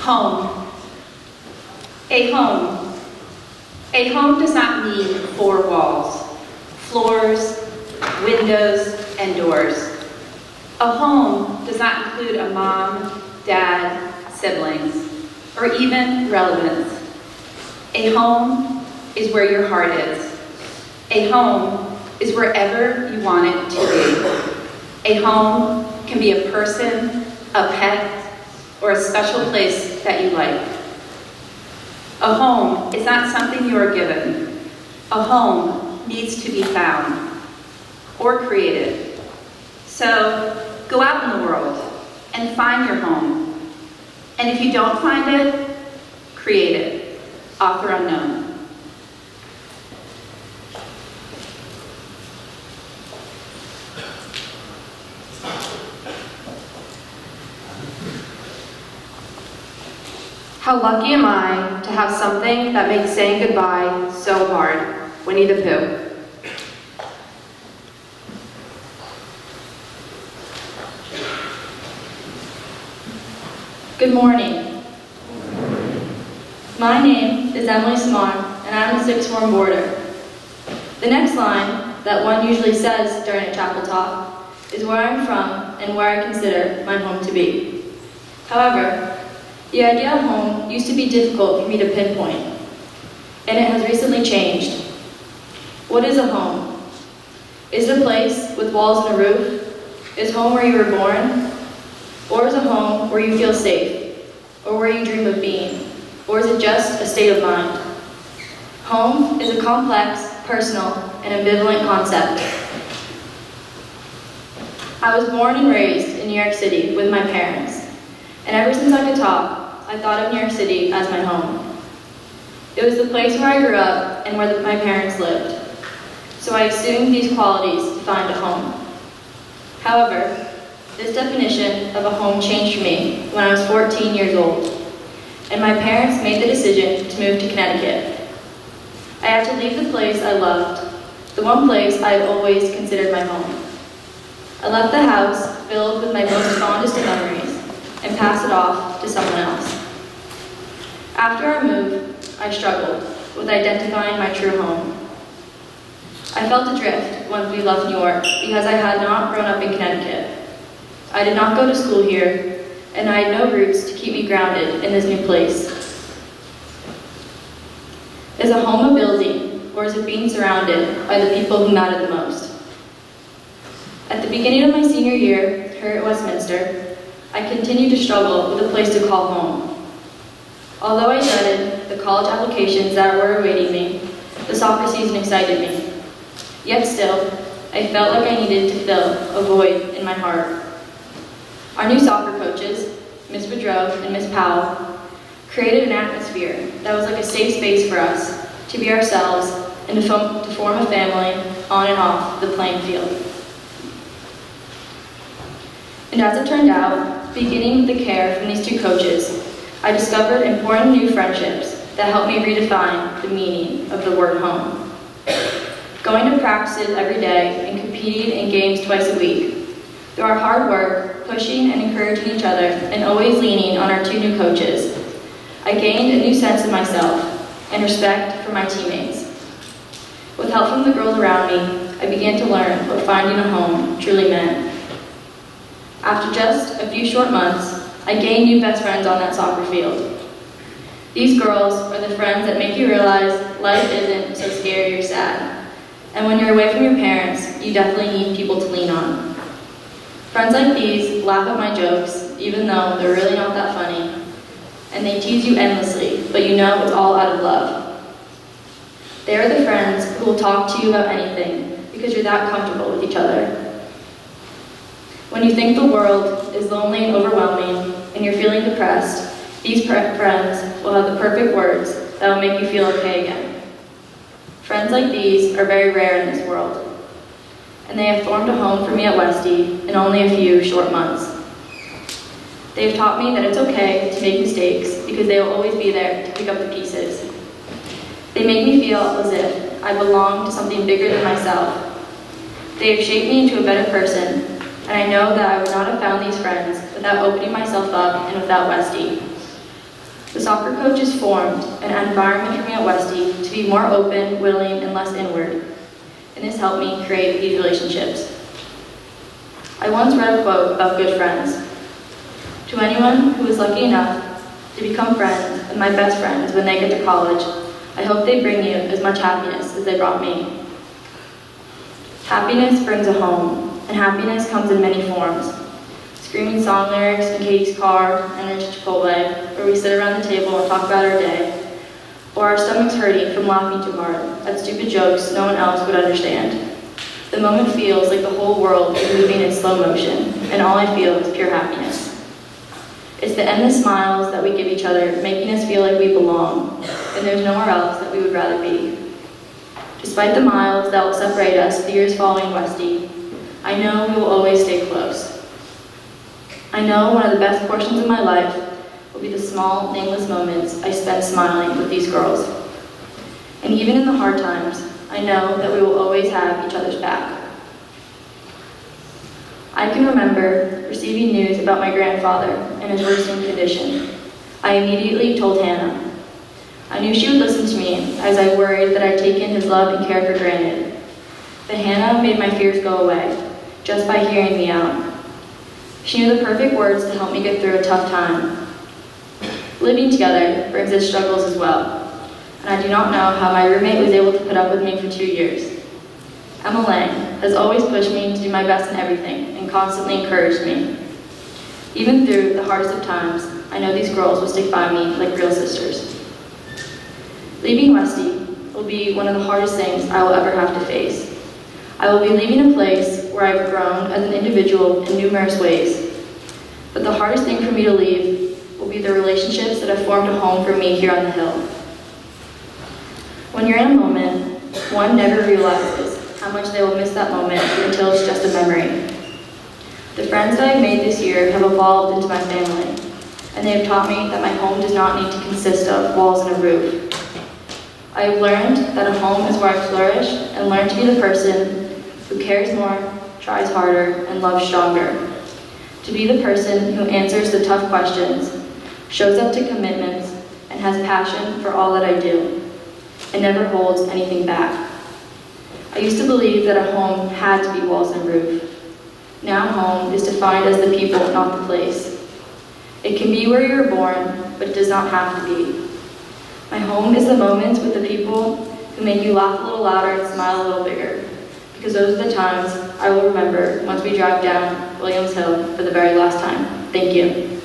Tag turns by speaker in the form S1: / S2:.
S1: Home. A home. A home does not mean four walls, floors, windows, and doors. A home does not include a mom, dad, siblings, or even relatives. A home is where your heart is. A home is wherever you want it to be. A home can be a person, a pet, or a special place that you like. A home is not something you are given. A home needs to be found or created. So go out in the world and find your home. And if you don't find it, create it. Author unknown.
S2: How lucky am I to have something that makes saying goodbye so hard. Winnie the Pooh.
S3: Good morning. My name is Emily Samar, and I'm a sixth form boarder. The next line that one usually says during a chapel talk is where I'm from and where I consider my home to be. However, the idea of home used to be difficult for me to pinpoint, and it has recently changed. What is a home? Is it a place with walls and a roof? Is home where you were born? Or is a home where you feel safe? Or where you dream of being? Or is it just a state of mind? Home is a complex, personal, and ambivalent concept. I was born and raised in New York City with my parents, and ever since I could talk, I thought of New York City as my home. It was the place where I grew up and where my parents lived, so I assumed these qualities defined a home. However, this definition of a home changed for me when I was 14 years old, and my parents made the decision to move to Connecticut. I had to leave the place I loved, the one place I had always considered my home. I left the house filled with my most fondest of memories and passed it off to someone else. After our move, I struggled with identifying my true home. I felt adrift once we left New York because I had not grown up in Connecticut. I did not go to school here, and I had no roots to keep me grounded in this new place. Is a home a building, or is it being surrounded by the people who matter the most? At the beginning of my senior year here at Westminster, I continued to struggle with a place to call home. Although I dreaded the college applications that were awaiting me, the soccer season excited me. Yet still, I felt like I needed to fill a void in my heart. Our new soccer coaches, Miss Boudreau and Miss Powell, created an atmosphere that was like a safe space for us to be ourselves and to form a family on and off the playing field. And as it turned out, beginning with the care from these two coaches, I discovered important new friendships that helped me redefine the meaning of the word home. Going to practices every day and competing in games twice a week, through our hard work, pushing and encouraging each other, and always leaning on our two new coaches, I gained a new sense of myself and respect for my teammates. With help from the girls around me, I began to learn what finding a home truly meant. After just a few short months, I gained new best friends on that soccer field. These girls are the friends that make you realize life isn't so scary or sad. And when you're away from your parents, you definitely need people to lean on. Friends like these laugh at my jokes, even though they're really not that funny. And they tease you endlessly, but you know it's all out of love. They are the friends who will talk to you about anything because you're that comfortable with each other. When you think the world is lonely and overwhelming and you're feeling depressed, these friends will have the perfect words that will make you feel okay again. Friends like these are very rare in this world, and they have formed a home for me at Westy in only a few short months. They have taught me that it's okay to make mistakes because they will always be there to pick up the pieces. They make me feel as if I belong to something bigger than myself. They have shaped me into a better person, and I know that I would not have found these friends without opening myself up and without Westy. The soccer coach has formed an environment for me at Westy to be more open, willing, and less inward, and this helped me create these relationships. I once read a quote about good friends. To anyone who is lucky enough to become friends and my best friends when they get to college, I hope they bring you as much happiness as they brought me. Happiness brings a home, and happiness comes in many forms. Screaming song lyrics in Katie's car and in Chipotle, where we sit around the table and talk about our day, or our stomachs hurting from laughing too hard at stupid jokes no one else would understand. The moment feels like the whole world is moving in slow motion, and all I feel is pure happiness. It's the endless smiles that we give each other, making us feel like we belong, and there's nowhere else that we would rather be. Despite the miles that will separate us the years following Westy, I know we will always stay close. I know one of the best portions of my life will be the small, nameless moments I spend smiling with these girls. And even in the hard times, I know that we will always have each other's back. I can remember receiving news about my grandfather and his worsening condition. I immediately told Hannah. I knew she would listen to me as I worried that I'd taken his love and care for granted. But Hannah made my fears go away, just by hearing me out. She knew the perfect words to help me get through a tough time. Living together brings its struggles as well, and I do not know how my roommate was able to put up with me for 2 years. Emma Lang has always pushed me to do my best in everything and constantly encouraged me. Even through the hardest of times, I know these girls will stick by me like real sisters. Leaving Westy will be one of the hardest things I will ever have to face. I will be leaving a place where I've grown as an individual in numerous ways. But the hardest thing for me to leave will be the relationships that have formed a home for me here on the hill. When you're in a moment, one never realizes how much they will miss that moment until it's just a memory. The friends that I've made this year have evolved into my family, and they have taught me that my home does not need to consist of walls and a roof. I have learned that a home is where I flourish and learn to be the person who cares more, tries harder, and loves stronger. To be the person who answers the tough questions, shows up to commitments, and has passion for all that I do, and never holds anything back. I used to believe that a home had to be walls and roof. Now home is defined as the people, not the place. It can be where you were born, but it does not have to be. My home is the moments with the people who make you laugh a little louder and smile a little bigger, because those are the times I will remember once we drive down Williams Hill for the very last time. Thank you.